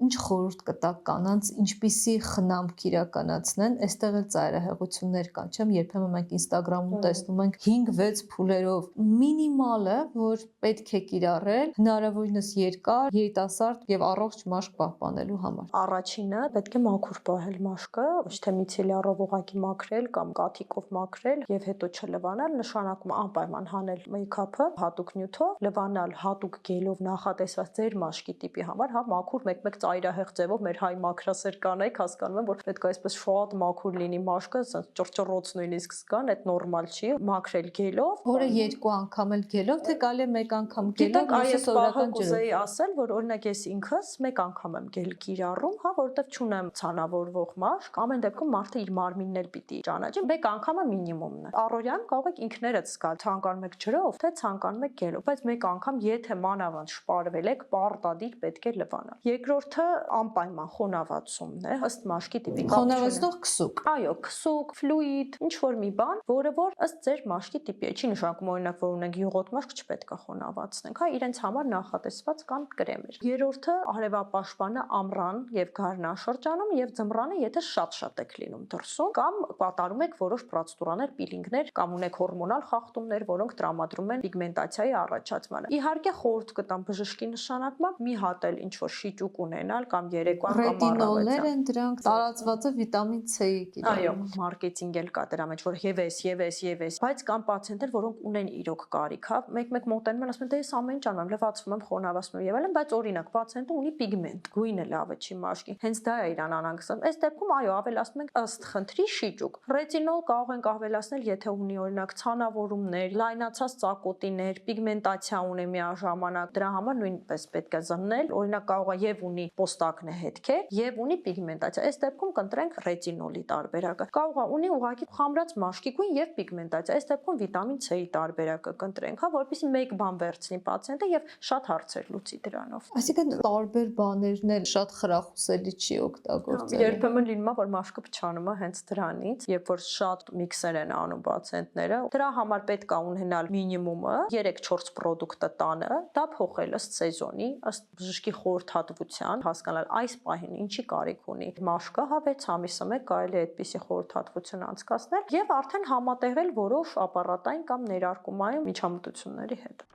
ինչ խորհուրդ կտակ կանանց, ինչպիսի խնամք իրականացնեն, այստեղ էլ ծայրահեղություններ կան, չեմ, երբեմն մենք Instagram-ում տեսնում ենք 5-6 փուլերով մինիմալը, որ պետք է կիրառել, հնարավորինս երկար, երիտասարդ եւ առողջ մաշկ պահպանելու համար։ Առաջինը պետք է մաքուր պահել մաշկը, ոչ թե միցելյարով ուղղակի մաքրել կամ կաթիկով մաքրել եւ հետո չլվանալ, նշանակում անպայման հանել մեյքափը հատուկ նյութով, լվանալ հատուկ գելով նախատեսված ձեր մաշկի տիպի համար, հա, մաքուր մեկ-մեկ ծայրահեղ ձևով մեր հայ մաքրասեր կանայք հասկանում են, որ պետք է այսպես շատ մաքուր լինի մաշկը, ճռճռոց նույնիսկ զգան, այդ նորմալ չի, մաքրել գելով, որը 2 անգամ էլ գելով, թե կարելի է 1 անգամ գելով, այս սովորական ջրով։ կուզեի ասել, որ օրինակ ես ինքս 1 անգամ եմ գել կիրառում, հա, որովհետեւ չունեմ ցանավորվող մաշկ, ամեն դեպքում մարդը իր մարմինն էլ պիտի ճանաչի, 1 անգամը մինիմումն է։ Առօրյան կարող եք ինքներդ զգալ, ցանկանում եք ջրով, թե ցանկանում եք գելով, բայց 1 անգամ եթե մանավանդ շպարվել եք, պարտադիր պետք է լվանալ։ Երկրորդը անպայման խոնավացումն է, ըստ մաշկի տիպի։ Խոնավացնող քսուկ։ Այո, քսուկ, ֆլուիդ, ինչ որ մի բան, որը որ ըստ ձեր մաշկի տիպի է, չի նշանակում օրինակ որ ունենք յուղոտ մաշկ չպետք է խոնավացնենք, հա, իրենց համար նախատեսված կան կրեմեր։ Երրորդը արևապաշտպանը ամռան եւ գարնաշրջանում եւ ձմռանը, եթե շատ եք լինում դրսում կամ կատարում եք որոշ պրոցեդուրաներ, պիլինգներ կամ ունեք հորմոնալ խախտումներ, որոնք տրամադրում են պիգմենտացիայի առաջացմանը։ Իհարկե խորհուրդ կտամ բժշկի նշանակմամբ մի հատ էլ ինչ որ շիճուկ ունենալ կամ երեկոյան կամ ռետինոլներ են դրանք, տարածված է վիտամին C-ի կիրառումը։ Այո, մարքեթինգ էլ կա դրա մեջ, որ եւս, բայց կան պացիենտներ, որոնք ունեն իրոք կարիք, հա, մեկ-մեկ մոտենում են, ասում են, դե ես ամեն ինչ անում եմ, լվացվում եմ, խոնավացնում եմ եւ այլն, բայց օրինակ պացիենտը ունի պիգմենտ, գույնը լավը չի մաշկի։ Հենց դա է իրան անհանգստացնում։ Այս դեպքում այո, ավելացնում ենք ըստ խնդրի շիճուկ։ Ռետինոլ կարող ենք ավելացնել, եթե ունի օրինակ ցանավորումներ, լայնացած ծակոտիներ, պիգմենտացիա ունի միաժամանակ, դրա համար նույնպես պետք է զննել, օրինակ կարող է եւ ունի պոստակնե հետքեր, եւ ունի պիգմենտացիա։ Այս դեպքում կընտրենք ռետինոլի տարբերակը։ Կարող է ունի ուղղակի խամրած մաշկի գույն եւ պիգմենտացիա։ Այս դեպքում վիտամին C-ի տարբերակը կընտրենք, հա, որովհետեւ մեկ բան վերցնի պացիենտը եւ շատ հարցեր լուծի դրանով։ Այսինքն տարբեր բաներն էլ շատ խրախուսելի չի օգտագործել։ Երբեմն լինում է, որ մաշկը փչանում է հենց դրանից, երբ որ շատ միքսեր են անում պացիենտները, դրա համար պետք է ունենալ մինիմումը 3-4 պրոդուկտը տանը, դա փոխել ըստ սեզոնի, ըստ բժշկի խորհրդատվության, հասկանալ այս պահին ինչի կարիք ունի մաշկը, հա 6 ամիսը մեկ կարելի է այդպիսի խորհրդատվություն անցկացնել եւ արդեն համատեղել որոշ ապարատային կամ ներարկումային միջամտությունների հետ։